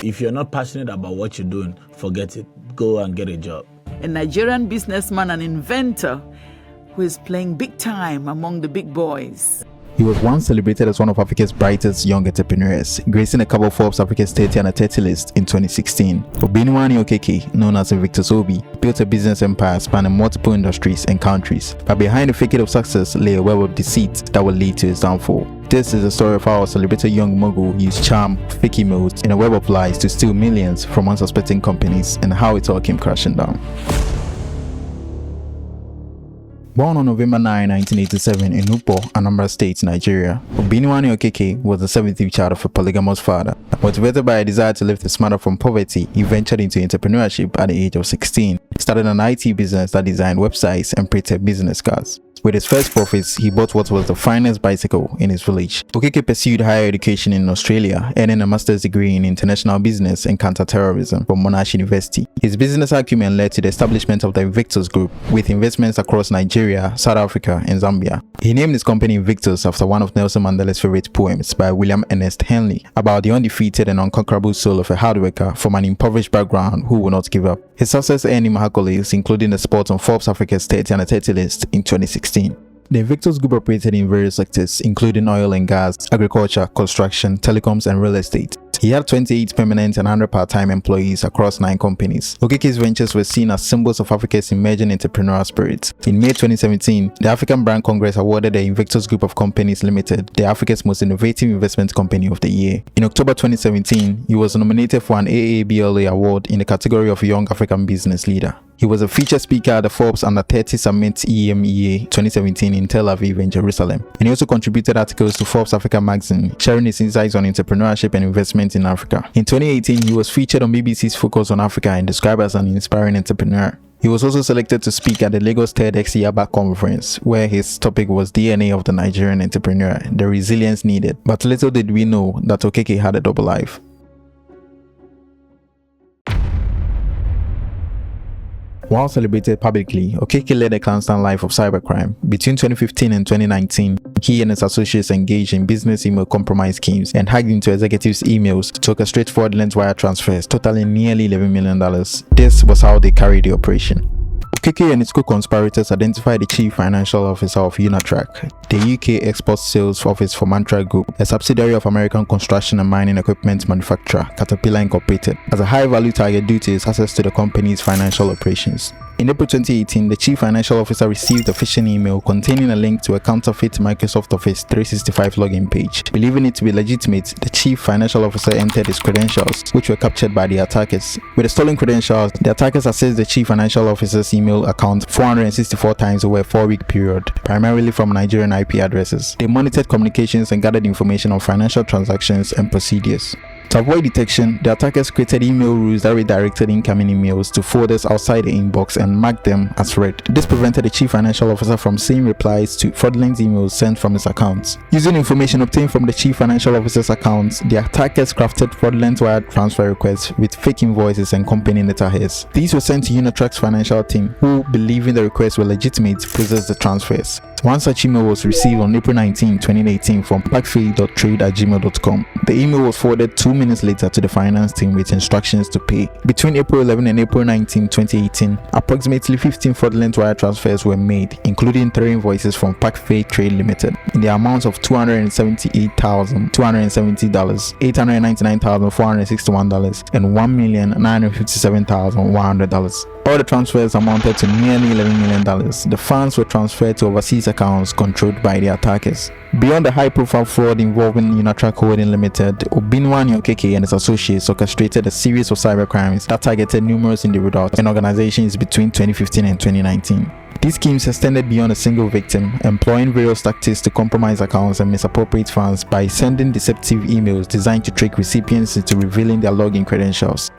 If you're not passionate about what you're doing, forget it. Go and get a job. A Nigerian businessman and inventor who is playing big time among the big boys. He was once celebrated as one of Africa's brightest young entrepreneurs, gracing a couple of Forbes Africa's 30 under 30 list in 2016. Obiniwani Okeke, known as Invictus Obi, built a business empire spanning multiple industries and countries, but behind the facade of success lay a web of deceit that would lead to his downfall. This is the story of how a celebrated young mogul used charm, fake emails, and a web of lies to steal millions from unsuspecting companies, and how it all came crashing down. Born on November 9, 1987 in Upo, Anambra State, Nigeria, Obiniwani Okeke was the 17th child of a polygamous father. Motivated by a desire to lift his mother from poverty, he ventured into entrepreneurship at the age of 16. He started an IT business that designed websites and printed business cards. With his first profits, he bought what was the finest bicycle in his village. Okeke pursued higher education in Australia, earning a master's degree in international business and counter-terrorism from Monash University. His business acumen led to the establishment of the Invictus Group, with investments across Nigeria, South Africa, and Zambia. He named his company Invictus after one of Nelson Mandela's favorite poems by William Ernest Henley about the undefeated and unconquerable soul of a hard worker from an impoverished background who will not give up. His success earned him accolades, including the spot on Forbes Africa's 30 under 30 list in 2016. The Invictus Group operated in various sectors, including oil and gas, agriculture, construction, telecoms, and real estate. He had 28 permanent and 100 part-time employees across 9 companies. Okeke's ventures were seen as symbols of Africa's emerging entrepreneurial spirit. In May 2017, the African Brand Congress awarded the Invictus Group of Companies Limited the Africa's Most Innovative Investment Company of the Year. In October 2017, he was nominated for an AABLA award in the category of Young African Business Leader. He was a featured speaker at the Forbes Under 30 Summit EMEA 2017 in Tel Aviv and Jerusalem, and he also contributed articles to Forbes Africa magazine, sharing his insights on entrepreneurship and investment in Africa. In 2018, he was featured on BBC's Focus on Africa and described as an inspiring entrepreneur. He was also selected to speak at the Lagos TEDx Yaba conference, where his topic was DNA of the Nigerian entrepreneur, the resilience needed. But little did we know that Okeke had a double life. While celebrated publicly, Okeke led a clandestine life of cybercrime. Between 2015 and 2019, he and his associates engaged in business email compromise schemes and hacked into executives' emails to orchestrate fraudulent wire transfers totaling nearly $11 million. This was how they carried the operation. Okeke and its co-conspirators identified the chief financial officer of Unitrack, the UK export sales office for Mantra Group, a subsidiary of American construction and mining equipment manufacturer Caterpillar Incorporated, as a high-value target due to its access to the company's financial operations. In April 2018, the chief financial officer received a phishing email containing a link to a counterfeit Microsoft Office 365 login page. Believing it to be legitimate, the chief financial officer entered his credentials, which were captured by the attackers. With the stolen credentials, the attackers accessed the chief financial officer's email account 464 times over a 4-week period, primarily from Nigerian IP addresses. They monitored communications and gathered information on financial transactions and procedures. To avoid detection, the attackers created email rules that redirected incoming emails to folders outside the inbox and marked them as read. This prevented the chief financial officer from seeing replies to fraudulent emails sent from his accounts. Using information obtained from the chief financial officer's accounts, the attackers crafted fraudulent wire transfer requests with fake invoices and company letterheads. These were sent to Unitrack's financial team, who, believing the requests were legitimate, processed the transfers. One such email was received on April 19, 2018 from packfee.trade@gmail.com. The email was forwarded 2 minutes later to the finance team with instructions to pay. Between April 11 and April 19, 2018, approximately 15 fraudulent wire transfers were made, including 3 invoices from Packfee Trade Limited in the amounts of $278,270, $899,461, and $1,957,100. All the transfers amounted to nearly $11 million. The funds were transferred to overseas accounts controlled by the attackers. Beyond the high-profile fraud involving Unitrack Holding Limited, Obiniwani Okeke and his associates orchestrated a series of cybercrimes that targeted numerous individuals and organizations between 2015 and 2019. These schemes extended beyond a single victim, employing various tactics to compromise accounts and misappropriate funds by sending deceptive emails designed to trick recipients into revealing their login credentials.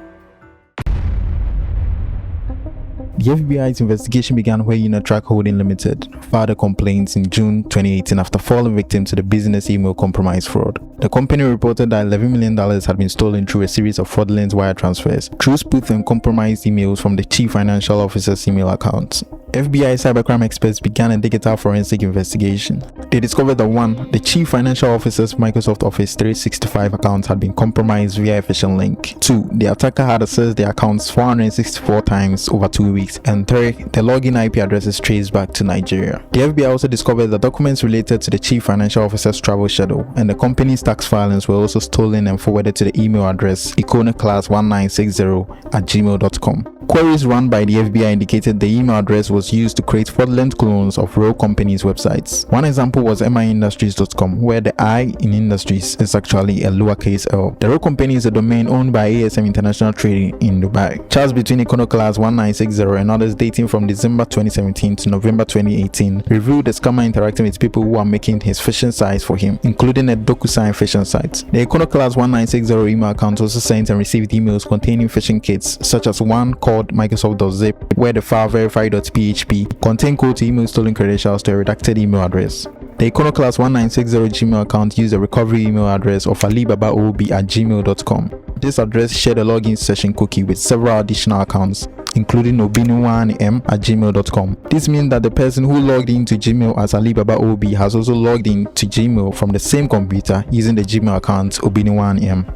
The FBI's investigation began where Unitrack Holding Limited filed a complaint in June 2018 after falling victim to the business email compromise fraud. The company reported that $11 million had been stolen through a series of fraudulent wire transfers through spoofed and compromised emails from the chief financial officer's email accounts. FBI cybercrime experts began a digital forensic investigation. They discovered that 1. The chief financial officer's Microsoft Office 365 account had been compromised via a phishing link. 2. The attacker had accessed their accounts 464 times over 2 weeks. And 3. The login IP addresses traced back to Nigeria. The FBI also discovered that documents related to the chief financial officer's travel schedule and the company's tax filings were also stolen and forwarded to the email address iconoclass1960@gmail.com. Queries run by the FBI indicated the email address was used to create fraudulent clones of real companies' websites. One example was miindustries.com, where the I in industries is actually a lowercase l. The real company is a domain owned by ASM International Trading in Dubai. Charts between Iconoclass1960 and others dating from December 2017 to November 2018 revealed the scammer interacting with people who are making his phishing sites for him, including a DocuSign phishing site. The Iconoclass1960 email account also sent and received emails containing phishing kits, such as one called Microsoft.zip, where the file verify.php contained code to email stolen credentials to a redacted email address. The Iconoclass1960 Gmail account used a recovery email address of alibabaob@gmail.com. This address shared a login session cookie with several additional accounts, including obinuanm@gmail.com. This means that the person who logged into Gmail as alibabaob has also logged into Gmail from the same computer using the Gmail account obinuanm.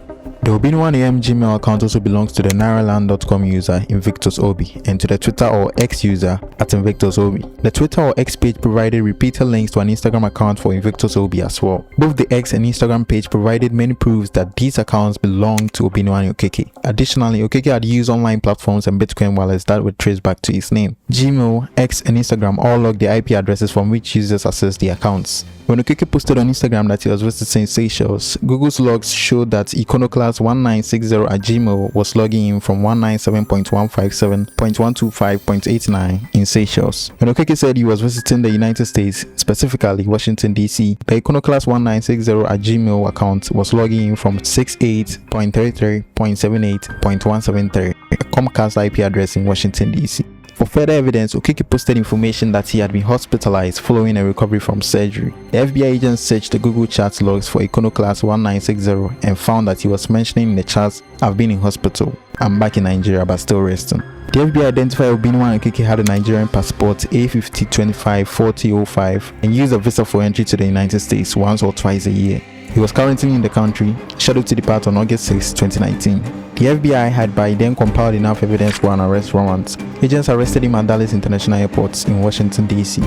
The Obinuan Gmail account also belongs to the nairaland.com user Invictus Obi and to the Twitter or X user @Invictus Obi. The Twitter or X page provided repeated links to an Instagram account for Invictus Obi as well. Both the X and Instagram page provided many proofs that these accounts belong to Obinuan Okeke. Additionally, Okeke had used online platforms and Bitcoin wallets that would trace back to his name. Gmail, X, and Instagram all log the IP addresses from which users access the accounts. When Okeke posted on Instagram that he was visiting Seychelles, Google's logs showed that Iconoclass1960@gmail was logging in from 197.157.125.89 in Seychelles. When Okeke said he was visiting the United States, specifically Washington, D.C., the Iconoclass1960@gmail account was logging in from 68.33.78.173, a Comcast IP address in Washington, D.C. For further evidence, Okeke posted information that he had been hospitalized following a recovery from surgery. The FBI agents searched the Google chat logs for Iconoclass1960 and found that he was mentioning in the chats, "I've been in hospital, I'm back in Nigeria but still resting." The FBI identified Obinuan Okeke had a Nigerian passport A50254005 and used a visa for entry to the United States once or twice a year. He was currently in the country, scheduled to depart on August 6, 2019. The FBI had by then compiled enough evidence for an arrest warrant. Agents arrested him at Dallas International Airport in Washington, D.C.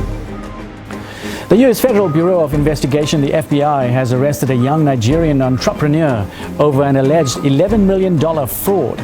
The U.S. Federal Bureau of Investigation, the FBI, has arrested a young Nigerian entrepreneur over an alleged $11 million fraud.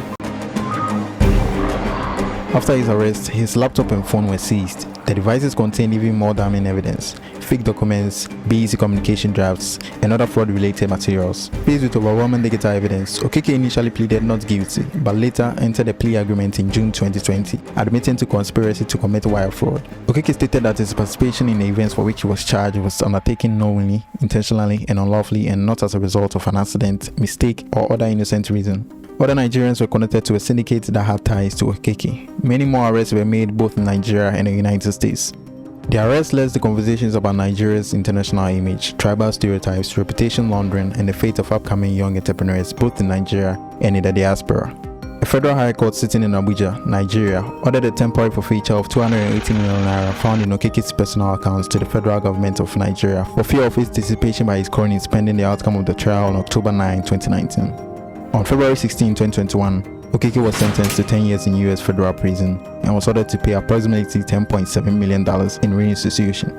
After his arrest, his laptop and phone were seized. The devices contained even more damning evidence: fake documents, BEC communication drafts, and other fraud-related materials. Faced with overwhelming digital evidence, Okeke initially pleaded not guilty, but later entered a plea agreement in June 2020, admitting to conspiracy to commit wire fraud. Okeke stated that his participation in the events for which he was charged was undertaken knowingly, intentionally, and unlawfully, and not as a result of an accident, mistake, or other innocent reason. Other Nigerians were connected to a syndicate that had ties to Okeke. Many more arrests were made both in Nigeria and the United States. The arrest led to conversations about Nigeria's international image, tribal stereotypes, reputation laundering, and the fate of upcoming young entrepreneurs both in Nigeria and in the diaspora. A federal high court sitting in Abuja, Nigeria, ordered a temporary forfeiture of 280 million naira found in Okeke's personal accounts to the federal government of Nigeria for fear of its dissipation by his cronies pending the outcome of the trial on October 9, 2019. On February 16, 2021, Okeke was sentenced to 10 years in U.S. federal prison and was ordered to pay approximately $10.7 million in restitution.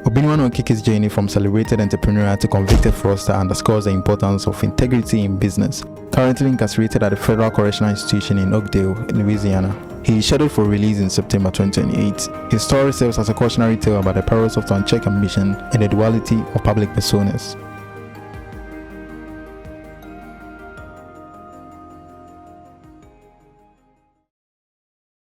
Obinuan Okeke's journey from celebrated entrepreneur to convicted fraudster underscores the importance of integrity in business. Currently incarcerated at the Federal Correctional Institution in Oakdale, Louisiana, he is scheduled for release in September 2028. His story serves as a cautionary tale about the perils of unchecked ambition and the duality of public personas.